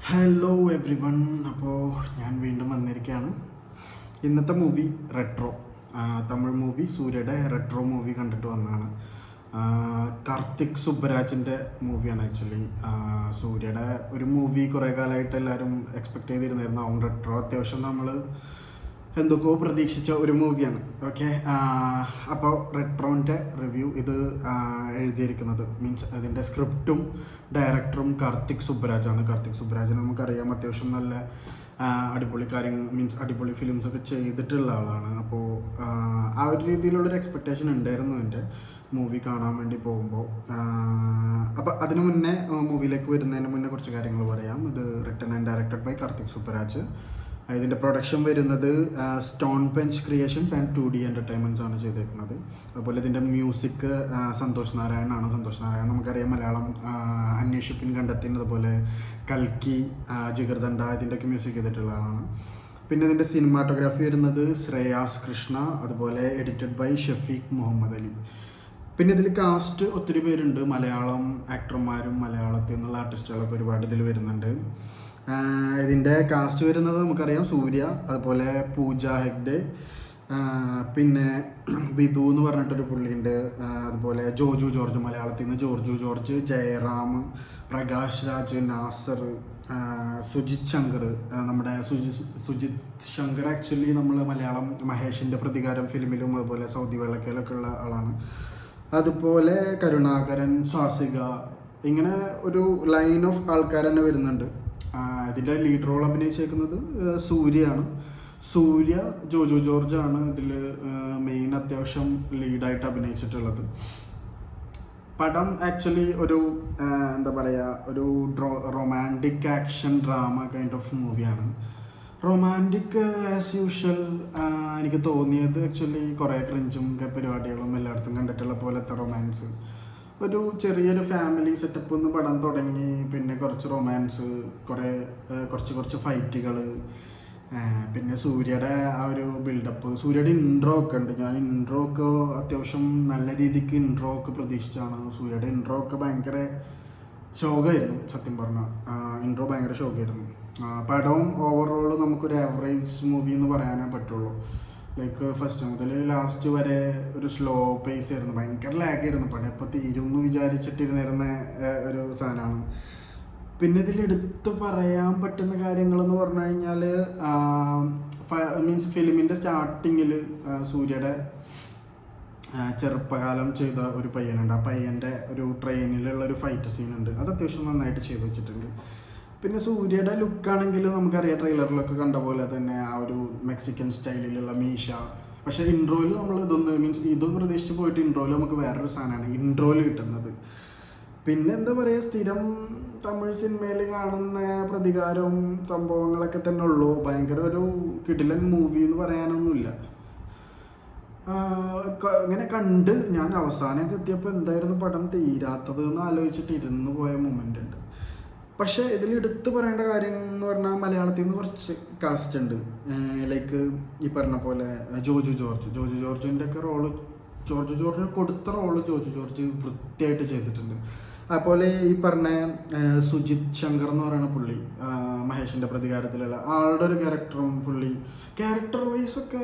Hello every one. അപ്പോൾ ഞാൻ വീണ്ടും വന്നിരിക്കുകയാണ്. ഇന്നത്തെ മൂവി റെട്രോ, തമിഴ് മൂവി, സൂര്യയുടെ റെട്രോ മൂവി കണ്ടിട്ട് വന്നതാണ്. കാർത്തിക് സുബ്ബരാജിൻ്റെ മൂവിയാണ് ആക്ച്വലി. സൂര്യയുടെ ഒരു മൂവി കുറേ കാലമായിട്ട് എല്ലാവരും എക്സ്പെക്ട് ചെയ്തിരുന്നായിരുന്നു. അവൻ റെട്രോ അത്യാവശ്യം നമ്മൾ എന്തൊക്കെയോ പ്രതീക്ഷിച്ച ഒരു മൂവിയാണ്. ഓക്കെ, അപ്പോൾ റെട്രോൻ്റെ റിവ്യൂ ഇത് എഴുതിയിരിക്കുന്നത് മീൻസ് അതിൻ്റെ സ്ക്രിപ്റ്റും ഡയറക്ടറും കാർത്തിക് സുബ്ബരാജാണ്. കാർത്തിക് സുബ്ബരാജിനെ നമുക്കറിയാം, അത്യാവശ്യം നല്ല അടിപൊളി കാര്യങ്ങൾ മീൻസ് അടിപൊളി ഫിലിംസൊക്കെ ചെയ്തിട്ടുള്ള ആളാണ്. അപ്പോൾ ആ ഒരു രീതിയിലുള്ളൊരു എക്സ്പെക്റ്റേഷൻ ഉണ്ടായിരുന്നു എൻ്റെ മൂവി കാണാൻ വേണ്ടി പോകുമ്പോൾ. അപ്പോൾ അതിനു മുന്നേ മൂവിയിലേക്ക് വരുന്നതിന് മുന്നേ കുറച്ച് കാര്യങ്ങൾ പറയാം. ഇത് written and directed by Karthik Subbaraj. ഇതിൻ്റെ പ്രൊഡക്ഷൻ വരുന്നത് stone bench creations and 2D entertainments ആണ് ചെയ്തേക്കുന്നത്. അതുപോലെ ഇതിൻ്റെ മ്യൂസിക് സന്തോഷ് നാരായണാണ്. സന്തോഷ് നാരായണൻ നമുക്കറിയാം, മലയാളം അന്വേഷിപ്പിൻ കണ്ടെത്തിന്, അതുപോലെ കൽക്കി, ജിഗർദണ്ഡ ഇതിൻ്റെയൊക്കെ മ്യൂസിക് ചെയ്തിട്ടുള്ള ആളാണ്. പിന്നെ ഇതിൻ്റെ സിനിമാറ്റോഗ്രാഫി വരുന്നത് ശ്രേയാസ് കൃഷ്ണ, അതുപോലെ എഡിറ്റഡ് ബൈ ഷഫീഖ് മുഹമ്മദ് അലി. പിന്നെ ഇതിൽ കാസ്റ്റ് ഒത്തിരി പേരുണ്ട്. മലയാളം ആക്ടർമാരും മലയാളത്തിൽ നിന്നുള്ള ആർട്ടിസ്റ്റുകളൊക്കെ ഒരുപാട് ഇതിൽ വരുന്നുണ്ട്. ഇതിൻ്റെ കാസ്റ്റ് വരുന്നത് നമുക്കറിയാം, സൂര്യ, അതുപോലെ പൂജ ഹെഗ്ഡെ, പിന്നെ വിധു എന്ന് പറഞ്ഞിട്ടൊരു പുള്ളിയുണ്ട്, അതുപോലെ ജോജു ജോർജ്, മലയാളത്തിൽ നിന്ന് ജോർജു ജോർജ്, ജയറാം, പ്രകാശ് രാജ്, നാസർ, സുജിത് ശങ്കർ. നമ്മുടെ സുജിത് ശങ്കർ ആക്ച്വലി നമ്മൾ മലയാളം മഹേഷിൻ്റെ പ്രതികാരം ഫിലിമിലും അതുപോലെ സൗദി വെള്ളക്കയിലൊക്കെ ഉള്ള ആളാണ്. അതുപോലെ കരുണാകരൻ, സ്വാസിക, ഇങ്ങനെ ഒരു ലൈൻ ഓഫ് ആൾക്കാർ തന്നെ വരുന്നുണ്ട്. ഇതിൻ്റെ ലീഡ് റോൾ അഭിനയിച്ചേക്കുന്നത് സൂര്യയാണ്. സൂര്യ, ജോജു ജോർജ് ആണ് ഇതിൽ മെയിൻ അത്യാവശ്യം ലീഡായിട്ട് അഭിനയിച്ചിട്ടുള്ളത്. പടം ആക്ച്വലി ഒരു എന്താ പറയുക, ഒരു romantic action drama kind of മൂവിയാണ്. റൊമാൻറ്റിക് ആസ് യൂഷ്വൽ എനിക്ക് തോന്നിയത് ആക്ച്വലി കുറേ ക്രിഞ്ചും പരിപാടികളും എല്ലായിടത്തും കണ്ടിട്ടുള്ള പോലത്തെ റൊമാൻസ്. ഒരു ചെറിയൊരു ഫാമിലി സെറ്റപ്പ് എന്ന് പടം തുടങ്ങി, പിന്നെ കുറച്ച് റൊമാൻസ്, കുറച്ച് ഫൈറ്റുകൾ, പിന്നെ സൂര്യയുടെ ആ ഒരു ബിൽഡപ്പ്, സൂര്യയുടെ ഇൻട്രോ ഒക്കെ ഉണ്ട്. ഞാൻ ഇൻട്രോ ഒക്കെ അത്യാവശ്യം നല്ല രീതിക്ക് ഇൻട്രോ ഒക്കെ പ്രതീക്ഷിച്ചാണ്. സൂര്യയുടെ ഇൻട്രോ ഒക്കെ ഭയങ്കര ഷോക്കായിരുന്നു സത്യം പറഞ്ഞാൽ. ഇൻട്രോ ഭയങ്കര ഷോക്കായിരുന്നു. പടവും ഓവറോൾ നമുക്കൊരു ആവറേജ് മൂവി എന്ന് പറയാനേ പറ്റുള്ളൂ. ലൈക്ക് ഫസ്റ്റ് മുതൽ ലാസ്റ്റ് വരെ ഒരു സ്ലോ പേസ് ആയിരുന്നു, ഭയങ്കര ലാഗായിരുന്നു. പടം എപ്പോൾ തീരുമെന്ന് വിചാരിച്ചിട്ടിരുന്നിരുന്ന ഒരു സാധനമാണ്. പിന്നെ ഇതിൽ എടുത്തു പറയാൻ പറ്റുന്ന കാര്യങ്ങളെന്ന് പറഞ്ഞു കഴിഞ്ഞാൽ, മീൻസ് ഫിലിമിൻ്റെ സ്റ്റാർട്ടിങ്ങിൽ സൂര്യയുടെ ചെറുപ്പകാലം ചെയ്ത ഒരു പയ്യനുണ്ട്. ആ പയ്യൻ്റെ ഒരു ട്രെയിനിലുള്ള ഒരു ഫൈറ്റ് സീനുണ്ട്, അത് അത്യാവശ്യം നന്നായിട്ട് ചെയ്ത് വെച്ചിട്ടുണ്ട്. പിന്നെ സൂര്യയുടെ ലുക്കാണെങ്കിലും നമുക്കറിയാം, ട്രെയിലറിലൊക്കെ കണ്ട പോലെ തന്നെ ആ ഒരു മെക്സിക്കൻ സ്റ്റൈലിലുള്ള മീശ. പക്ഷേ ഇൻട്രോയിൽ നമ്മൾ മീൻസ് ഇത് പ്രതീക്ഷിച്ച് പോയിട്ട് ഇൻട്രോയിൽ നമുക്ക് വേറൊരു സാധനമാണ് ഇൻട്രോയിൽ കിട്ടുന്നത്. പിന്നെ എന്താ പറയുക, സ്ഥിരം തമിഴ് സിനിമയിൽ കാണുന്ന പ്രതികാരവും സംഭവങ്ങളൊക്കെ തന്നെ ഉള്ളൂ. ഭയങ്കര ഒരു കിടിലൻ മൂവി എന്ന് പറയാനൊന്നുമില്ല. ഇങ്ങനെ കണ്ട് ഞാൻ അവസാനമൊക്കെ എത്തിയപ്പോൾ എന്തായിരുന്നു പടം തീരാത്തത് എന്ന് ആലോചിച്ചിട്ട് ഇരുന്ന് പോയ മൊമെൻ്റ് ഉണ്ട്. പക്ഷേ ഇതിൽ എടുത്തു പറയേണ്ട കാര്യം എന്ന് പറഞ്ഞാൽ, മലയാളത്തിൽ നിന്ന് കുറച്ച് കാസ്റ്റ് ഉണ്ട്. ലൈക്ക് ഈ പറഞ്ഞ പോലെ ജോജു ജോർജിൻ്റെ ഒക്കെ റോള്, ജോർജു ജോർജിന് കൊടുത്ത റോള് ജോജു ജോർജ് വൃത്തിയായിട്ട് ചെയ്തിട്ടുണ്ട്. അതുപോലെ ഈ പറഞ്ഞ സുജിത് ശങ്കർ എന്ന് പറയുന്ന പുള്ളി, മഹേഷിൻ്റെ പ്രതികാരത്തിലുള്ള ആളുടെ ഒരു ക്യാരക്ടറും പുള്ളി ക്യാരക്ടർ വൈസൊക്കെ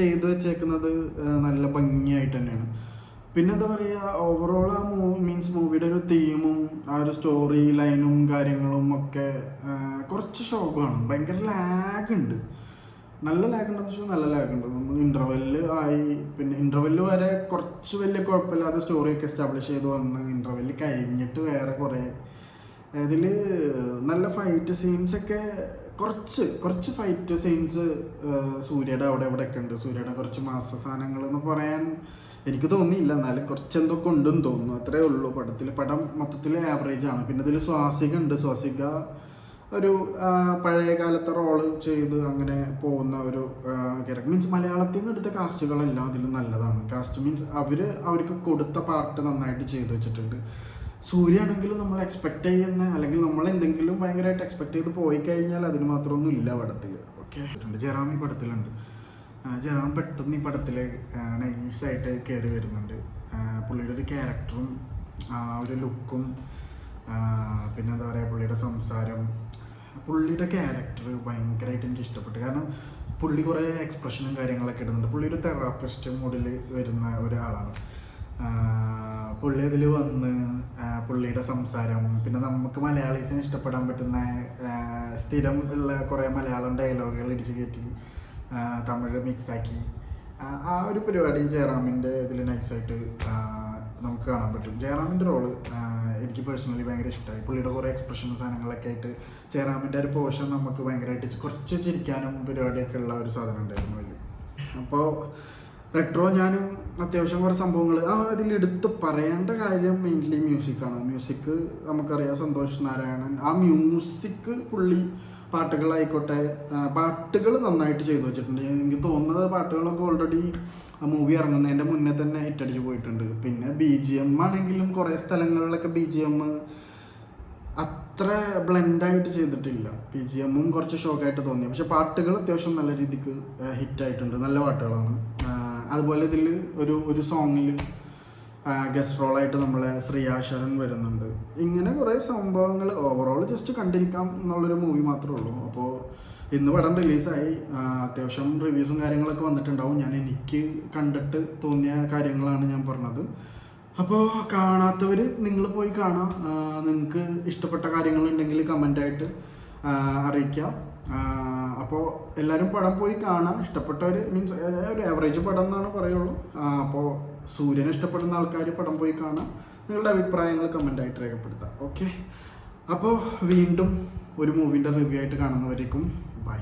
ചെയ്തു വെച്ചേക്കുന്നത് നല്ല ഭംഗിയായിട്ട് തന്നെയാണ്. പിന്നെന്താ പറയുക, ഓവറോൾ ആ മീൻസ് മൂവിയുടെ ഒരു തീമും ആ ഒരു സ്റ്റോറി ലൈനും കാര്യങ്ങളും ഒക്കെ കുറച്ച് ഷോക്കാണ്. ഭയങ്കര ലാഗുണ്ട്, നല്ല ലാഗുണ്ടെന്ന് വെച്ചാൽ നല്ല ലാഗുണ്ട്. നമ്മൾ ഇൻ്റർവെല്ല് ആയി, പിന്നെ ഇൻ്റർവെല്ല് വരെ കുറച്ച് വലിയ കുഴപ്പമില്ലാതെ സ്റ്റോറിയൊക്കെ എസ്റ്റാബ്ലിഷ് ചെയ്ത് വന്ന് ഇൻ്റർവെല്ല് കഴിഞ്ഞിട്ട് വേറെ കുറേ ഇതിൽ നല്ല ഫൈറ്റ് സീൻസൊക്കെ, കുറച്ച് ഫൈറ്റ് സീൻസ് സൂര്യയുടെ അവിടെ ഇവിടെയൊക്കെ ഉണ്ട്. സൂര്യയുടെ കുറച്ച് മാസ സാധനങ്ങളെന്ന് പറയാൻ എനിക്ക് തോന്നിയില്ല, എന്നാലും കുറച്ചെന്തൊക്കെ ഉണ്ടെന്ന് തോന്നുന്നു, അത്രേ ഉള്ളൂ. പടം മൊത്തത്തിൽ ആവറേജ് ആണ്. പിന്നെ ഇതിൽ സ്വാസിക ഉണ്ട്. സ്വാസിക ഒരു പഴയ കാലത്തെ റോള് ചെയ്ത് അങ്ങനെ പോകുന്ന ഒരു ക്യാരക്ടർ. മീൻസ് മലയാളത്തിൽ നിന്ന് എടുത്ത കാസ്റ്റുകളെല്ലാം അതിൽ നല്ലതാണ്. കാസ്റ്റ് മീൻസ് അവർക്ക് കൊടുത്ത പാർട്ട് നന്നായിട്ട് ചെയ്തു വെച്ചിട്ടുണ്ട്. സൂര്യ ആണെങ്കിലും നമ്മൾ എക്സ്പെക്ട് ചെയ്യുന്ന, അല്ലെങ്കിൽ നമ്മൾ എന്തെങ്കിലും ഭയങ്കരമായിട്ട് എക്സ്പെക്ട് ചെയ്ത് പോയി കഴിഞ്ഞാൽ അതിന് മാത്രമൊന്നും ഇല്ല പടത്തിൽ. ഓക്കെ, ജയറാം ഈ പടത്തിലുണ്ട്. ജയറാം പെട്ടെന്ന് ഈ പടത്തിൽ നൈസായിട്ട് കയറി വരുന്നുണ്ട്. പുള്ളിയുടെ ഒരു ക്യാരക്ടറും ഒരു ലുക്കും, പിന്നെ എന്താ പറയുക, പുള്ളിയുടെ സംസാരം, പുള്ളിയുടെ ക്യാരക്ടർ ഭയങ്കരമായിട്ട് എനിക്ക് ഇഷ്ടപ്പെട്ടു. കാരണം പുള്ളി കുറേ എക്സ്പ്രഷനും കാര്യങ്ങളൊക്കെ ഇടുന്നുണ്ട്. പുള്ളി ഒരു തെറാപ്പിസ്റ്റ് മോഡിൽ വരുന്ന ഒരാളാണ്. പുള്ളി അതിൽ വന്ന് പുള്ളിയുടെ സംസാരം, പിന്നെ നമുക്ക് മലയാളീസിന് ഇഷ്ടപ്പെടാൻ പറ്റുന്ന സ്ഥിരം ഉള്ള കുറേ മലയാളം ഡയലോഗുകൾ ഇടിച്ച് കയറ്റി തമിഴ് മിക്സാക്കി ആ ഒരു പരിപാടി ജയറാമിൻ്റെ ഇതിൽ നൈസായിട്ട് നമുക്ക് കാണാൻ പറ്റും. ജയറാമിൻ്റെ റോള് എനിക്ക് പേഴ്സണലി ഭയങ്കര ഇഷ്ടമായി. പുള്ളിയുടെ കുറേ എക്സ്പ്രഷനും സാധനങ്ങളൊക്കെ ആയിട്ട് ജയറാമിൻ്റെ ഒരു പോർഷൻ നമുക്ക് ഭയങ്കരമായിട്ട് കുറച്ച് ചിരിക്കാനും പരിപാടിയൊക്കെ ഉള്ള ഒരു സാധനം ഉണ്ടായിരുന്നു അതിൽ. അപ്പോൾ റെട്രോ ഞാൻ അത്യാവശ്യം കുറേ സംഭവങ്ങൾ അതിലെടുത്ത് പറയേണ്ട കാര്യം മെയിൻലി മ്യൂസിക്കാണ്. മ്യൂസിക് നമുക്കറിയാം, സന്തോഷ് നാരായണൻ. ആ മ്യൂസിക് പുള്ളി പാട്ടുകളായിക്കോട്ടെ, പാട്ടുകൾ നന്നായിട്ട് ചെയ്തു വെച്ചിട്ടുണ്ട്. എനിക്ക് തോന്നുന്നത് പാട്ടുകളൊക്കെ ഓൾറെഡി മൂവി ഇറങ്ങുന്നതിൻ്റെ മുന്നേ തന്നെ ഹിറ്റടിച്ച് പോയിട്ടുണ്ട്. പിന്നെ BGM ആണെങ്കിലും കുറേ സ്ഥലങ്ങളിലൊക്കെ BGM അത്ര ബ്ലെൻഡായിട്ട് ചെയ്തിട്ടില്ല. BGM കുറച്ച് ഷോക്കായിട്ട് തോന്നി. പക്ഷെ പാട്ടുകൾ അത്യാവശ്യം നല്ല രീതിക്ക് ഹിറ്റായിട്ടുണ്ട്, നല്ല പാട്ടുകളാണ്. അതുപോലെ ഇതിൽ ഒരു സോങ്ങിൽ ഗസ്റ്റ് റോളായിട്ട് നമ്മളെ ശ്രീയാശരൻ വരുന്നുണ്ട്. ഇങ്ങനെ കുറേ സംഭവങ്ങൾ ഓവറോൾ ജസ്റ്റ് കണ്ടിരിക്കാം എന്നുള്ളൊരു മൂവി മാത്രമേ ഉള്ളൂ. അപ്പോൾ ഇന്ന് പടം റിലീസായി, അത്യാവശ്യം റിവ്യൂസും കാര്യങ്ങളൊക്കെ വന്നിട്ടുണ്ടാവും. എനിക്ക് കണ്ടിട്ട് തോന്നിയ കാര്യങ്ങളാണ് ഞാൻ പറഞ്ഞത്. അപ്പോൾ കാണാത്തവർ നിങ്ങൾ പോയി കാണാം. നിങ്ങൾക്ക് ഇഷ്ടപ്പെട്ട കാര്യങ്ങളുണ്ടെങ്കിൽ കമൻ്റായിട്ട് അറിയിക്കാം. അപ്പോൾ എല്ലാവരും പടം പോയി കാണാം. ഇഷ്ടപ്പെട്ടവർ മീൻസ് ഒരു ആവറേജ് പടം എന്നാണ് പറയുള്ളൂ. അപ്പോൾ സൂര്യനെ ഇഷ്ടപ്പെടുന്ന ആൾക്കാർ പടം പോയി കാണാം. നിങ്ങളുടെ അഭിപ്രായങ്ങൾ കമൻ്റായിട്ട് രേഖപ്പെടുത്താം. ഓക്കെ, അപ്പോൾ വീണ്ടും ഒരു മൂവിൻ്റെ റിവ്യൂ ആയിട്ട് കാണുന്നവരേക്കും ബൈ.